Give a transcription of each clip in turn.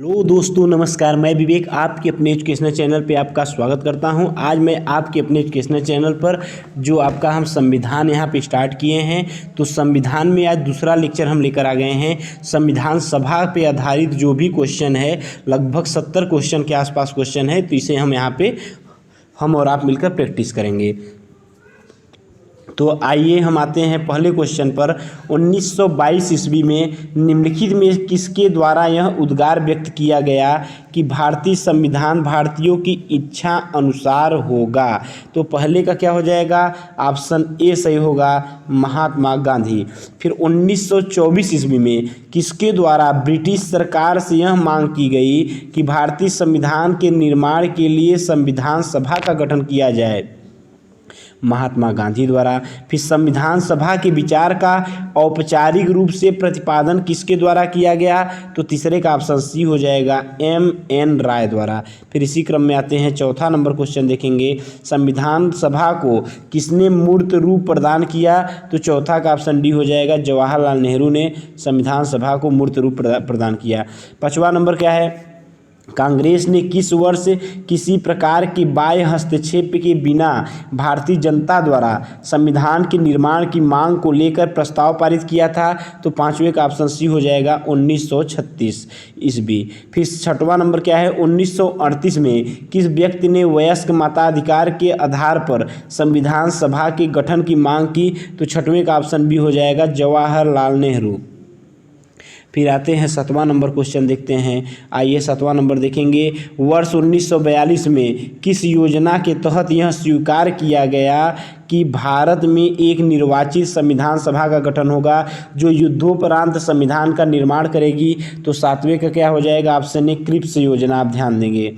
Hello दोस्तों, नमस्कार। मैं विवेक आपके अपने एजुकेशनल चैनल पे आपका स्वागत करता हूं। आज मैं आपके अपने एजुकेशनल चैनल पर जो आपका हम संविधान यहां पे स्टार्ट किए हैं, तो संविधान में आज दूसरा लेक्चर हम लेकर आ गए हैं। संविधान सभा पे आधारित जो भी क्वेश्चन है, लगभग 70 क्वेश्चन के आसपास क्वेश्चन है, तो इसे हम यहाँ पे हम और आप मिलकर प्रैक्टिस करेंगे। तो आइए हम आते हैं पहले क्वेश्चन पर। 1922 ईस्वी में निम्नलिखित में किसके द्वारा यह उद्गार व्यक्त किया गया कि भारतीय संविधान भारतीयों की इच्छा अनुसार होगा? तो पहले का क्या हो जाएगा? ऑप्शन ए सही होगा, महात्मा गांधी। फिर 1924 ईस्वी में किसके द्वारा ब्रिटिश सरकार से यह मांग की गई कि भारतीय संविधान के निर्माण के लिए संविधान सभा का गठन किया जाए? महात्मा गांधी द्वारा। फिर संविधान सभा के विचार का औपचारिक रूप से प्रतिपादन किसके द्वारा किया गया? तो तीसरे का ऑप्शन सी हो जाएगा, एम.एन. राय द्वारा। फिर इसी क्रम में आते हैं, चौथा नंबर क्वेश्चन देखेंगे। संविधान सभा को किसने मूर्त रूप प्रदान किया? तो चौथा का ऑप्शन डी हो जाएगा, जवाहरलाल नेहरू ने संविधान सभा को मूर्त रूप प्रदान किया। पांचवा नंबर क्या है? कांग्रेस ने किस वर्ष किसी प्रकार के बाह्य हस्तक्षेप के बिना भारतीय जनता द्वारा संविधान के निर्माण की मांग को लेकर प्रस्ताव पारित किया था? तो पांचवें का ऑप्शन सी हो जाएगा, 1936 ईस्वी। फिर छठवां नंबर क्या है? 1938 में किस व्यक्ति ने वयस्क मताधिकार के आधार पर संविधान सभा के गठन की मांग की? तो छठवें का ऑप्शन बी हो जाएगा, जवाहरलाल नेहरू। फिर आते हैं सातवां नंबर क्वेश्चन देखते हैं। आइए सातवां नंबर देखेंगे। वर्ष 1942 में किस योजना के तहत यह स्वीकार किया गया कि भारत में एक निर्वाचित संविधान सभा का गठन होगा जो युद्धोपरांत संविधान का निर्माण करेगी? तो सातवें का क्या हो जाएगा? ऑप्शन ए, क्रिप्स योजना। आप ध्यान देंगे।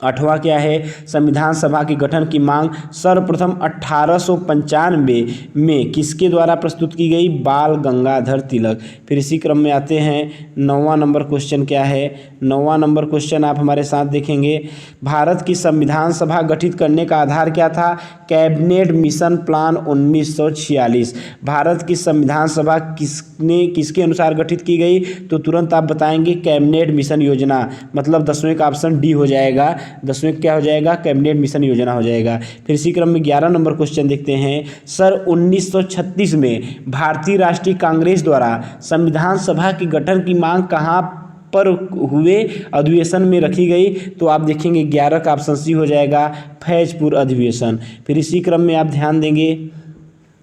आठवां क्या है? संविधान सभा के गठन की मांग सर्वप्रथम 1895 में किसके द्वारा प्रस्तुत की गई? बाल गंगाधर तिलक। फिर इसी क्रम में आते हैं, नौवां नंबर क्वेश्चन क्या है? नौवां नंबर क्वेश्चन आप हमारे साथ देखेंगे। भारत की संविधान सभा गठित करने का आधार क्या था? Cabinet mission plan 1946। भारत की संविधान सभा किसके अनुसार गठित की गई? तो तुरंत आप बताएंगे, कैबिनेट मिशन योजना। मतलब 10वें का ऑप्शन डी हो जाएगा। 10वें क्या हो जाएगा? कैबिनेट मिशन योजना हो जाएगा। फिर इसी क्रम में 11 नंबर क्वेश्चन देखते हैं। सर 1936 में भारतीय राष्ट्रीय कांग्रेस द्वारा संविधान सभा के गठन की मांग कहां पर हुए अधिवेशन में रखी गई? तो आप देखेंगे 11 का ऑप्शन सी हो जाएगा, फैजपुर अधिवेशन। फिर इसी क्रम में आप ध्यान देंगे,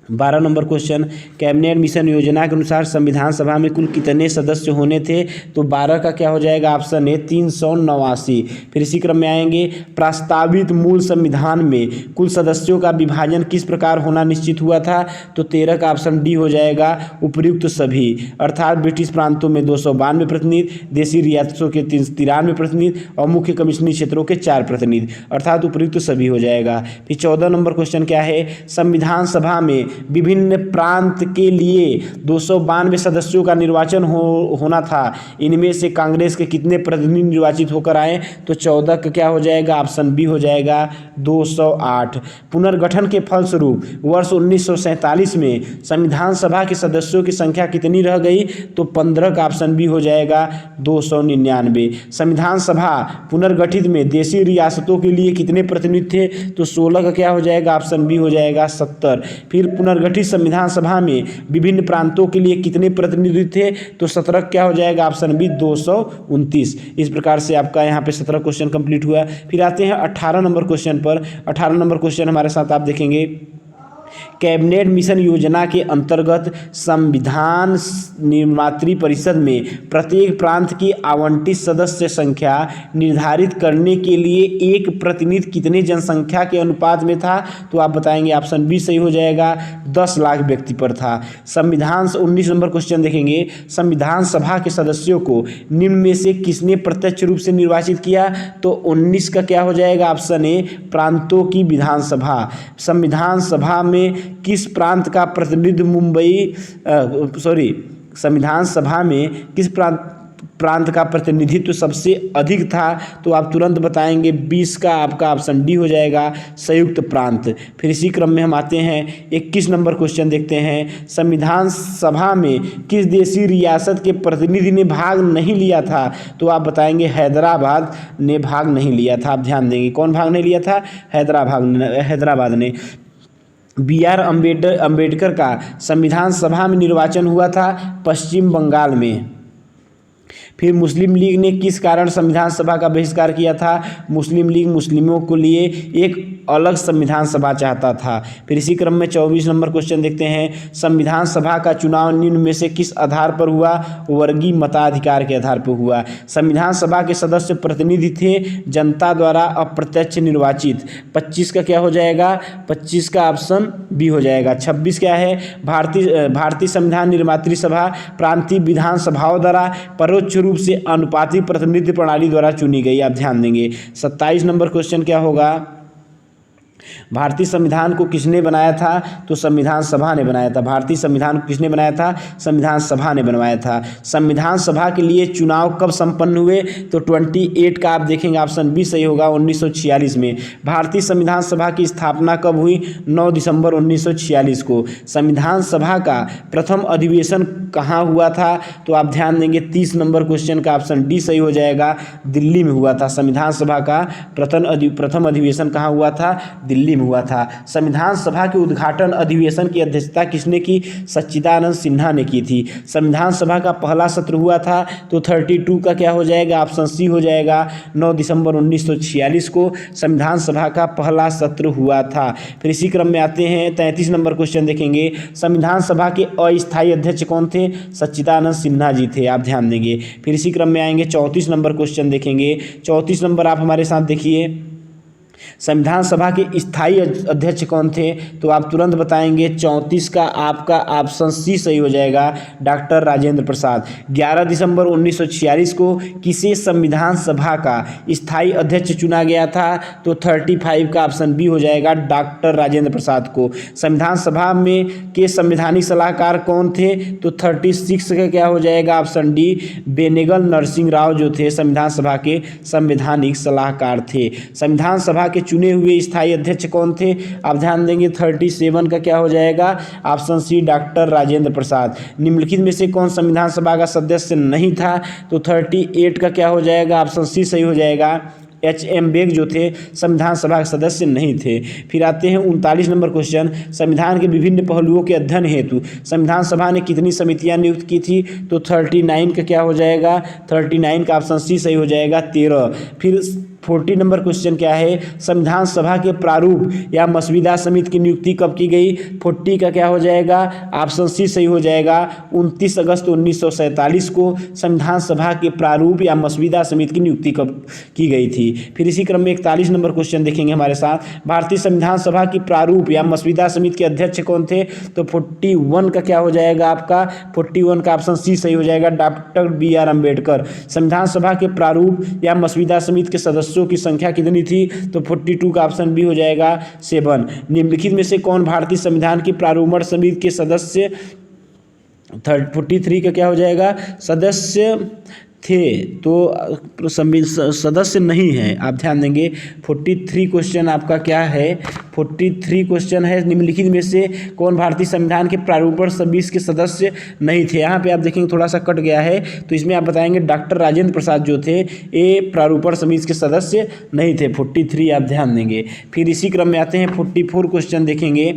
12 नंबर क्वेश्चन। कैबिनेट मिशन योजना के अनुसार संविधान सभा में कुल कितने सदस्य होने थे? तो 12 का क्या हो जाएगा? Option A, 389। फिर इसी क्रम में आएंगे, प्रस्तावित मूल संविधान में कुल सदस्यों का विभाजन किस प्रकार होना निश्चित हुआ था? तो 13 का ऑप्शन डी हो जाएगा, उपयुक्त सभी। अर्थात ब्रिटिश प्रांतों में 292 प्रतिनिधि, देशी रियासतों के 93 प्रतिनिधि और मुख्य कमिश्नरी क्षेत्रों के 4 प्रतिनिधि, अर्थात उपयुक्त सभी हो जाएगा। फिर 14 नंबर क्वेश्चन क्या है? संविधान सभा में विभिन्न प्रांत के लिए 292 सदस्यों का निर्वाचन होना था। इनमें से कांग्रेस के कितने प्रतिनिधि निर्वाचित होकर आए? तो 14 का क्या हो जाएगा? ऑप्शन बी हो जाएगा, 208। पुनर्गठन के फलस्वरूप वर्ष 1947 में संविधान सभा के सदस्यों की संख्या कितनी रह गई? तो 15 का ऑप्शन बी हो जाएगा, 299। संविधान सभा पुनर्गठित में देशी रियासतों के लिए कितने प्रतिनिधि थे? तो 16 का क्या हो जाएगा? ऑप्शन बी हो जाएगा, 70। फिर पुनर्गठित संविधान सभा में विभिन्न प्रांतों के लिए कितने प्रतिनिधि थे? तो 17 क्या हो जाएगा? Option B, 229। इस प्रकार से आपका यहाँ पे 17 क्वेश्चन कंप्लीट हुआ। फिर आते हैं 18 नंबर क्वेश्चन पर। 18 नंबर क्वेश्चन हमारे साथ आप देखेंगे। कैबिनेट मिशन योजना के अंतर्गत संविधान निर्मात्री परिषद में प्रत्येक प्रांत की आवंटित सदस्य संख्या निर्धारित करने के लिए एक प्रतिनिधि कितने जनसंख्या के अनुपात में था? तो आप बताएंगे, ऑप्शन बी सही हो जाएगा, 10 लाख व्यक्ति पर था। संविधान 19 नंबर क्वेश्चन देखेंगे। संविधान सभा के सदस्यों को निम्न में से किसने प्रत्यक्ष रूप से निर्वाचित किया? तो 19 का क्या हो जाएगा? ऑप्शन ए, प्रांतों की विधानसभा। संविधान सभा में किस प्रांत का प्रतिनिधि संविधान सभा में किस प्रांत प्रांत का प्रतिनिधित्व सबसे अधिक था, तो आप तुरंत बताएंगे 20 का आपका ऑप्शन डी हो जाएगा, संयुक्त प्रांत। फिर इसी क्रम में हम आते हैं 21 नंबर क्वेश्चन देखते हैं। संविधान सभा में किस देशी रियासत के प्रतिनिधि ने भाग नहीं लिया था, तो आप बताएंगे हैदराबाद ने भाग नहीं लिया था। आप ध्यान देंगे कौन भाग नहीं लिया था, हैदराबाद ने। B.R. अम्बेडकर का संविधान सभा में निर्वाचन हुआ था पश्चिम बंगाल में। फिर मुस्लिम लीग ने किस कारण संविधान सभा का बहिष्कार किया था, मुस्लिम लीग मुस्लिमों के लिए एक अलग संविधान सभा चाहता था। फिर इसी क्रम में 24 नंबर क्वेश्चन देखते हैं। संविधान सभा का चुनाव निम्न में से किस आधार पर हुआ, वर्गीय मताधिकार के आधार पर हुआ। संविधान सभा के सदस्य प्रतिनिधि थे जनता द्वारा अप्रत्यक्ष निर्वाचित। 25 का क्या हो जाएगा, 25 का ऑप्शन बी हो जाएगा। 26 क्या है, भारतीय संविधान निर्मात्री सभा प्रांतीय विधानसभाओं द्वारा परोक्ष रूप से अनुपातिक प्रतिनिधि प्रणाली द्वारा चुनी गई। आप ध्यान देंगे। 27 नंबर क्वेश्चन क्या होगा, भारतीय संविधान को किसने बनाया था, तो संविधान सभा ने बनाया था। भारतीय संविधान को किसने बनाया था, संविधान सभा ने बनवाया था। संविधान सभा के लिए चुनाव कब संपन्न हुए, तो 28 का आप देखेंगे ऑप्शन बी सही होगा, 1946 में। भारतीय संविधान सभा की स्थापना कब हुई, 9 दिसंबर 1946 को। संविधान सभा का प्रथम अधिवेशन कहाँ हुआ था, तो आप ध्यान देंगे 30 नंबर क्वेश्चन का ऑप्शन डी सही हो जाएगा, दिल्ली में हुआ था। संविधान सभा का प्रथम अधिवेशन कहाँ हुआ था, दिल्ली में हुआ था। संविधान सभा के उद्घाटन अधिवेशन की अध्यक्षता किसने की, सच्चिदानंद सिन्हा ने की थी। संविधान सभा का पहला सत्र हुआ था, तो 32 का क्या हो जाएगा, ऑप्शन सी हो जाएगा, 9 दिसंबर 1946 को संविधान सभा का पहला सत्र हुआ था। फिर इसी क्रम में आते हैं 33 नंबर क्वेश्चन देखेंगे। संविधान सभा के अस्थायी अध्यक्ष कौन थे, सच्चिदानंद सिन्हा जी थे। आप ध्यान देंगे। फिर इसी क्रम में आएंगे 34 नंबर क्वेश्चन देखेंगे। 34 नंबर आप हमारे साथ देखिए, संविधान सभा के स्थायी अध्यक्ष कौन थे, तो आप तुरंत बताएंगे 34 का आपका ऑप्शन सी सही हो जाएगा, डॉक्टर राजेंद्र प्रसाद। 11 दिसंबर 1946 को किसे संविधान सभा का स्थायी अध्यक्ष चुना गया था, तो 35 का ऑप्शन बी हो जाएगा, डॉक्टर राजेंद्र प्रसाद को। संविधान सभा में के संवैधानिक सलाहकार कौन थे, तो 36 का क्या हो जाएगा, ऑप्शन डी, बेनेगल नरसिंह राव जो थे संविधान सभा के संवैधानिक सलाहकार थे। संविधान सभा के चुने हुए स्थायी अध्यक्ष कौन थे, आप ध्यान देंगे 37 का क्या हो जाएगा, option C, doctor Rajendra Prasad. निम्नलिखित में से कौन संविधान सभा का सदस्य नहीं था, तो 38 का क्या हो जाएगा, ऑप्शन सी सही हो जाएगा, H.M. बेग जो थे संविधान सभा के सदस्य नहीं थे। फिर आते हैं 39 नंबर क्वेश्चन। संविधान के विभिन्न पहलुओं के अध्ययन हेतु संविधान सभा ने कितनी समितियां नियुक्त की थी, तो 39 का क्या हो जाएगा, 39 का ऑप्शन सी सही हो जाएगा, 13। फिर 40 नंबर क्वेश्चन क्या है, संविधान सभा के प्रारूप या मसविदा समिति की नियुक्ति कब की गई, 40 का क्या हो जाएगा, ऑप्शन सी सही हो जाएगा, 29 अगस्त 1947 को संविधान सभा के प्रारूप या मसविदा समिति की नियुक्ति कब की गई थी। फिर इसी क्रम में 41 नंबर क्वेश्चन देखेंगे हमारे साथ। भारतीय संविधान सभा की प्रारूप या मसविदा समिति के अध्यक्ष कौन थे, तो 41 का क्या हो जाएगा आपका, 41 का ऑप्शन सी सही हो जाएगा, डॉक्टर B.R. अम्बेडकर। संविधान सभा के प्रारूप या मसविदा समिति के सदस्यों की संख्या कितनी थी, तो 42 का ऑप्शन बी हो जाएगा, 7। निम्नलिखित में से कौन भारतीय संविधान की प्रारूपण समिति के सदस्य, 43 का क्या हो जाएगा, सदस्य थे, तो सदस्य नहीं है। आप ध्यान देंगे 43 क्वेश्चन आपका क्या है, 43 क्वेश्चन है, निम्नलिखित में से कौन भारतीय संविधान के प्रारूपण समिति के सदस्य नहीं थे। यहाँ पे आप देखेंगे थोड़ा सा कट गया है, तो इसमें आप बताएंगे डॉक्टर राजेंद्र प्रसाद जो थे ये प्रारूपण समिति के सदस्य नहीं थे। 43 आप ध्यान देंगे। फिर इसी क्रम में आते हैं 44 क्वेश्चन देखेंगे।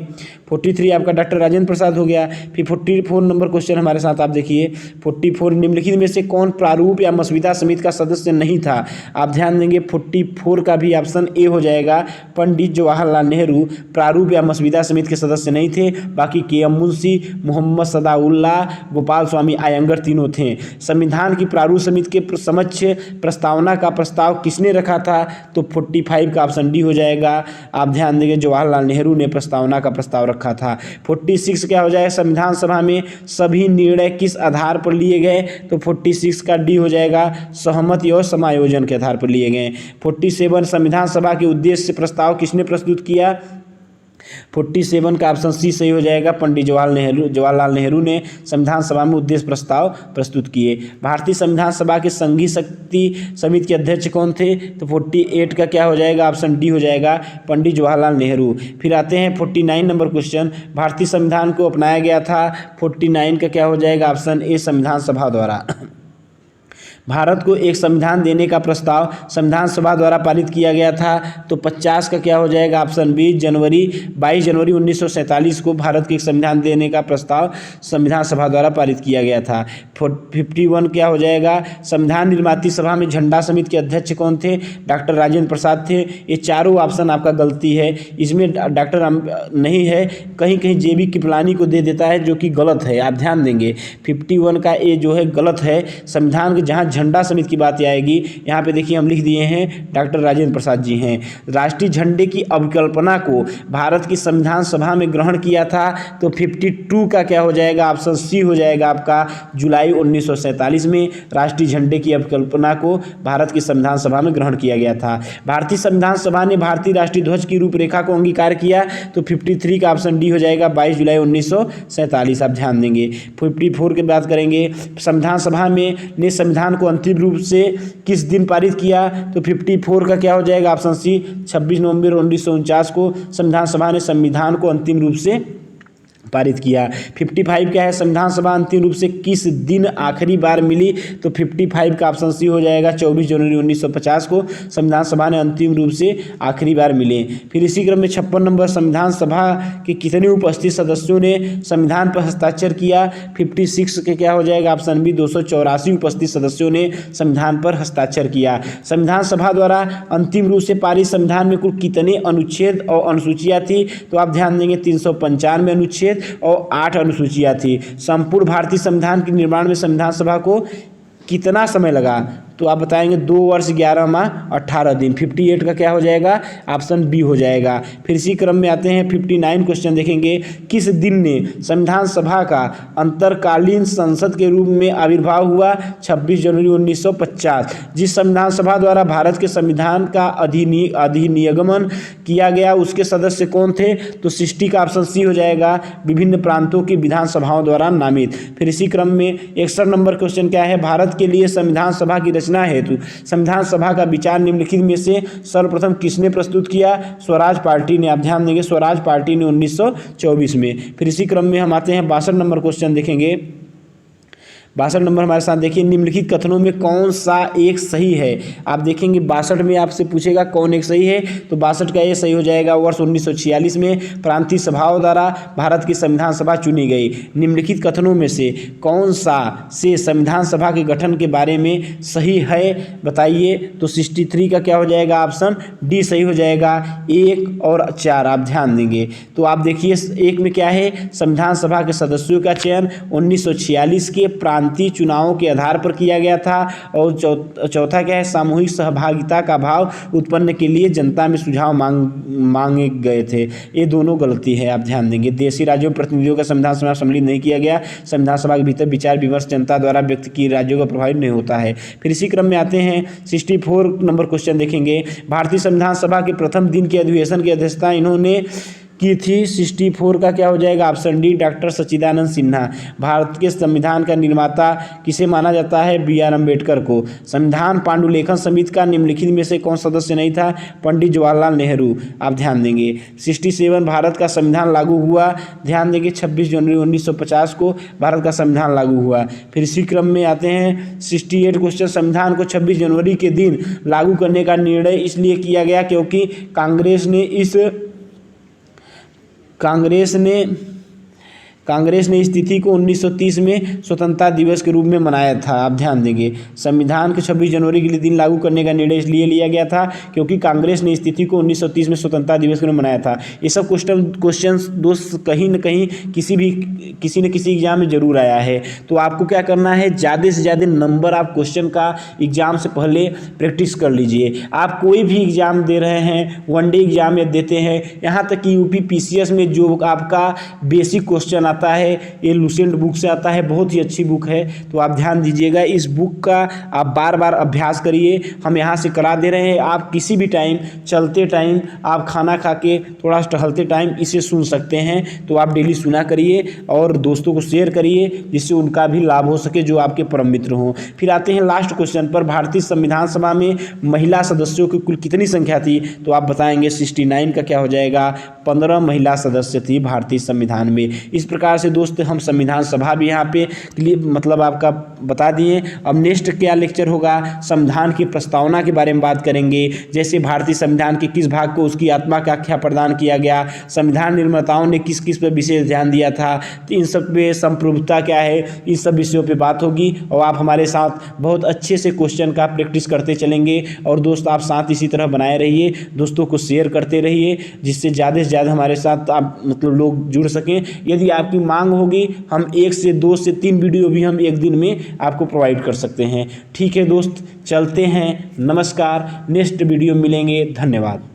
43 आपका डॉक्टर राजेंद्र प्रसाद हो गया। फिर 44 नंबर क्वेश्चन हमारे साथ आप देखिए। 44 निम्नलिखित में से कौन प्रारूप या मसविदा समिति का सदस्य नहीं था। आप ध्यान देंगे 44 का भी ऑप्शन ए हो जाएगा, पंडित जवाहरलाल नेहरू प्रारूप या मसविदा समिति के सदस्य नहीं थे। बाकी के.एम. मुंशी, मोहम्मद सदाउल्लाह, गोपाल स्वामी आयंगर तीनों थे। संविधान की प्रारूप समिति के समक्ष प्रस्तावना का प्रस्ताव किसने रखा था, तो 45 का ऑप्शन डी हो जाएगा। आप ध्यान देंगे जवाहरलाल नेहरू ने प्रस्तावना का प्रस्ताव रखा था। 46 क्या हो जाएगा, संविधान सभा में सभी निर्णय किस आधार पर लिए गए, तो 46 का डी हो जाएगा, सहमति और समायोजन के आधार पर लिए गए। 47 संविधान सभा के उद्देश्य से प्रस्ताव किसने प्रस्तुत किया, 47 का ऑप्शन सी सही हो जाएगा। पंडित जवाहरलाल नेहरू ने संविधान सभा में उद्देश्य प्रस्ताव प्रस्तुत किए। भारतीय संविधान सभा के संघीय शक्ति समिति के अध्यक्ष कौन थे? तो 48 का क्या हो जाएगा? ऑप्शन डी हो जाएगा, पंडित जवाहरलाल नेहरू। फिर आते हैं 49 नंबर क्वेश्चन, भारतीय संविधान को अपनाया गया था 49 का क्या हो जाएगा? ऑप्शन ए, संविधान सभा द्वारा। भारत को एक संविधान देने का प्रस्ताव संविधान सभा द्वारा पारित किया गया था, तो 50 का क्या हो जाएगा? ऑप्शन बी, 22 जनवरी 1947 को भारत को एक संविधान देने का प्रस्ताव संविधान सभा द्वारा पारित किया गया था। 51 क्या हो जाएगा? संविधान निर्माती सभा में झंडा समिति के अध्यक्ष कौन थे? डॉक्टर राजेंद्र प्रसाद थे। ये चारों ऑप्शन आपका गलती है, इसमें डॉक्टर नहीं है, कहीं कहीं जेबी कृपलानी को दे देता है, जो कि गलत है, आप ध्यान देंगे। 51 का ए जो है गलत है। संविधान के जहाँ झंडा समिति की बात आएगी, यहाँ पे देखिए हम लिख दिए हैं डॉक्टर राजेंद्र प्रसाद जी हैं। राष्ट्रीय झंडे की अवकल्पना को भारत की संविधान सभा में ग्रहण किया था, तो 52 का क्या हो जाएगा? ऑप्शन सी हो जाएगा आपका, जुलाई 1947 में राष्ट्रीय झंडे की अवकल्पना को भारत की संविधान सभा में ग्रहण किया गया था। भारतीय संविधान सभा ने भारतीय राष्ट्रीय ध्वज की रूपरेखा को अंगीकार किया, तो 53 का ऑप्शन डी हो जाएगा, 22 जुलाई 1947, आप ध्यान देंगे। 54 की बात करेंगे, संविधान सभा में ने संविधान को अंतिम रूप से किस दिन पारित किया? तो 54 का क्या हो जाएगा? ऑप्शन सी, 26 नवंबर 1949 को संविधान सभा ने संविधान को अंतिम रूप से पारित किया। 55 क्या है? संविधान सभा अंतिम रूप से किस दिन आखिरी बार मिली? तो 55 का ऑप्शन सी हो जाएगा, 24 जनवरी 1950 को संविधान सभा ने अंतिम रूप से आखिरी बार मिले। फिर इसी क्रम में 56 नंबर, संविधान सभा के कितने उपस्थित सदस्यों ने संविधान पर हस्ताक्षर किया? 56 के क्या हो जाएगा? ऑप्शन बी, 284 उपस्थित सदस्यों ने संविधान पर हस्ताक्षर किया। संविधान सभा द्वारा अंतिम रूप से पारित संविधान में कुल कितने अनुच्छेद और अनुसूचियाँ थी? तो आप ध्यान देंगे, 395 अनुच्छेद और 8 अनुसूचियां थी। संपूर्ण भारतीय संविधान के निर्माण में संविधान सभा को कितना समय लगा? तो आप बताएंगे 2 वर्ष 11 माह 18 दिन। 58 का क्या हो जाएगा? ऑप्शन बी हो जाएगा। फिर इसी क्रम में आते हैं 59 क्वेश्चन देखेंगे, किस दिन ने संविधान सभा का अंतरकालीन संसद के रूप में आविर्भाव हुआ? 26 जनवरी 1950। जिस संविधान सभा द्वारा भारत के संविधान का अधिनियमन किया गया, उसके सदस्य कौन थे? तो 60 का ऑप्शन सी हो जाएगा, विभिन्न प्रांतों की विधानसभाओं द्वारा नामित। फिर इसी क्रम में 61 नंबर क्वेश्चन क्या है? भारत के लिए संविधान सभा की रचना हेतु संविधान सभा का विचार निम्नलिखित में से सर्वप्रथम किसने प्रस्तुत किया? स्वराज पार्टी ने, आप ध्यान देंगे, स्वराज पार्टी ने 1924 में। फिर इसी क्रम में हम आते हैं 62 नंबर क्वेश्चन देखेंगे। 62 नंबर हमारे साथ देखिए, निम्नलिखित कथनों में कौन सा एक सही है? आप देखेंगे 62 में आपसे पूछेगा कौन एक सही है, तो 62 का ये सही हो जाएगा, वर्ष 1946 में प्रांतीय सभाओं द्वारा भारत की संविधान सभा चुनी गई। निम्नलिखित कथनों में से कौन सा से संविधान सभा के गठन के बारे में सही है, बताइए? तो 63 का क्या हो जाएगा? ऑप्शन डी सही हो जाएगा, 1 और 4, आप ध्यान देंगे। तो आप देखिए 1 में क्या है? संविधान सभा के सदस्यों का चयन 1946 के प्रांतीय चुनावों के आधार पर किया गया था, और चौथा क्या है? सामूहिक सहभागिता का भाव उत्पन्न के लिए जनता में सुझाव मांगे गए थे। ये दोनों गलती है, आप ध्यान देंगे। देशी राज्यों प्रतिनिधियों का संविधान सभा सम्मिलित नहीं किया गया। संविधान सभा के भीतर विचार विमर्श जनता द्वारा व्यक्त किए राज्यों का प्रभावित नहीं होता है। फिर इसी क्रम में आते हैं 64 नंबर क्वेश्चन देखेंगे। भारतीय संविधान सभा के प्रथम दिन के अधिवेशन की अध्यक्षता इन्होंने की थी। 64 का क्या हो जाएगा? ऑप्शन डी, डॉक्टर सच्चिदानंद सिन्हा। भारत के संविधान का निर्माता किसे माना जाता है? बी.आर. अम्बेडकर को। संविधान पांडुलेखन समिति का निम्नलिखित में से कौन सदस्य नहीं था? पंडित जवाहरलाल नेहरू, आप ध्यान देंगे। 67 भारत का संविधान लागू हुआ, ध्यान देंगे, 26 जनवरी 1950 को भारत का संविधान लागू हुआ। फिर इसी क्रम में आते हैं 68 क्वेश्चन, संविधान को 26 जनवरी के दिन लागू करने का निर्णय इसलिए किया गया क्योंकि कांग्रेस ने इस तिथि को 1930 में स्वतंत्रता दिवस के रूप में मनाया था, आप ध्यान देंगे। संविधान को 26 जनवरी के लिए दिन लागू करने का निर्णय इसलिए लिया गया था क्योंकि कांग्रेस ने इस तिथि को 1930 में स्वतंत्रता दिवस के रूप में मनाया था। ये सब क्वेश्चन दोस्त कहीं न कहीं किसी न किसी एग्जाम में जरूर आया है। तो आपको क्या करना है? ज़्यादा से ज़्यादा नंबर आप क्वेश्चन का एग्जाम से पहले प्रैक्टिस कर लीजिए। आप कोई भी एग्जाम दे रहे हैं, वनडे एग्जाम या देते हैं, यहाँ तक कि यूपी PCS में जो आपका बेसिक क्वेश्चन आता आता है, ये लुसेंट बुक से आता है, बहुत ही अच्छी बुक है। तो आप ध्यान दीजिएगा, इस बुक का आप बार बार अभ्यास करिए, हम यहाँ से करा दे रहे हैं। आप किसी भी टाइम, चलते टाइम, आप खाना खा के थोड़ा टहलते टाइम इसे सुन सकते हैं। तो आप डेली सुना करिए और दोस्तों को शेयर करिए, जिससे उनका भी लाभ हो सके जो आपके परम मित्र हों। फिर आते हैं लास्ट क्वेश्चन पर, भारतीय संविधान सभा में महिला सदस्यों की कुल कितनी संख्या थी? तो आप बताएंगे 69 का क्या हो जाएगा, 15 महिला सदस्य थी भारतीय संविधान में। इस प्रकार से दोस्त हम संविधान सभा भी यहाँ पे मतलब आपका बता दिए। अब नेक्स्ट क्या लेक्चर होगा, संविधान की प्रस्तावना के बारे में बात करेंगे, जैसे भारतीय संविधान के किस भाग को उसकी आत्मा का आख्या प्रदान किया गया, संविधान निर्माताओं ने किस किस पर विशेष ध्यान दिया था, तो इन सब पे संप्रभुता क्या है, इन सब विषयों पे बात होगी। और आप हमारे साथ बहुत अच्छे से क्वेश्चन का प्रैक्टिस करते चलेंगे। और दोस्त आप साथ इसी तरह बनाए रहिए, दोस्तों को शेयर करते रहिए, जिससे ज़्यादा से ज़्यादा हमारे साथ आप मतलब लोग जुड़ सकें। यदि आपकी मांग होगी, हम 1 से 2 से 3 वीडियो भी हम एक दिन में आपको प्रोवाइड कर सकते हैं। ठीक है दोस्त, चलते हैं, नमस्कार, नेक्स्ट वीडियो मिलेंगे, धन्यवाद।